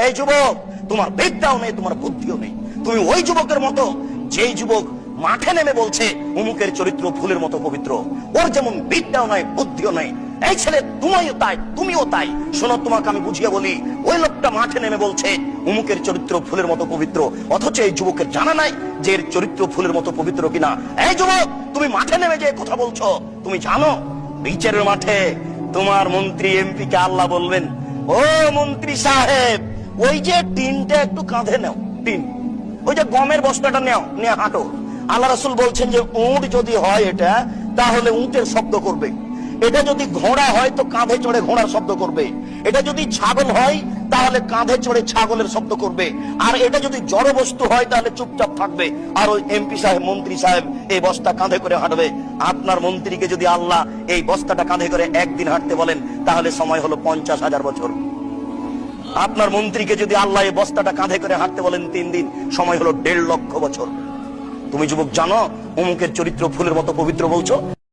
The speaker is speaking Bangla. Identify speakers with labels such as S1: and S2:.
S1: এই যুবক, তোমার বিদ্যাও নেই, তোমার বুদ্ধিও নেই। তুমি ওই যুবকের মতো যেই যুবক মাঠে নেমে বলছে অমুকের চরিত্র ফুলের মতো পবিত্র, ওর যেমন বিদ্যাও নাই বুদ্ধিও নাই। এই ছেলে তুমিও তাই, তুমিও তাই। শোনো, তোমাকে আমি বুঝিয়ে বলি, ওই লোকটা মাঠে নেমে বলছে অমুকের চরিত্র ফুলের মতো পবিত্র, অথচ এই যুবকের জানা নাই যে এর চরিত্র ফুলের মতো পবিত্র কিনা। এই যুবক, তুমি মাঠে নেমে যে কথা বলছো, তুমি জানো বিচারের মাঠে তোমার মন্ত্রী এমপি কে আল্লাহ বলবেন, ও মন্ত্রী সাহেব, ওই যে টিনটা একটু কাঁধে নাও, টিন, ওই যে গমের বস্তাটা নেও, নিয়ে হাঁটো। আল্লাহ রাসূল বলছেন যে উট যদি হয় এটা, তাহলে উটের শব্দ করবে। এটা যদি ঘোড়া হয় তো কাঁধে চড়ে ঘোড়ার শব্দ করবে। এটা যদি ছাগল হয় তাহলে কাঁধে চড়ে ছাগলের শব্দ করবে। আর এটা যদি জড় বস্তু হয় তাহলে চুপচাপ থাকবে। আর ওই এমপি সাহেব, মন্ত্রী সাহেব এই বস্তা কাঁধে করে হাঁটবে। আপনার মন্ত্রীকে যদি আল্লাহ এই বস্তাটা কাঁধে করে একদিন হাঁটতে বলেন, তাহলে সময় হলো 50,000 বছর। আপনার মন্ত্রীকে যদি আল্লাহ এই বস্তাটা কাঁধে করে হাঁটতে বলেন 3 দিন, সময় হলো 1.5 লক্ষ বছর। তুমি যুবক জানো অমুকের চরিত্র ফুলের মতো পবিত্র বলছো?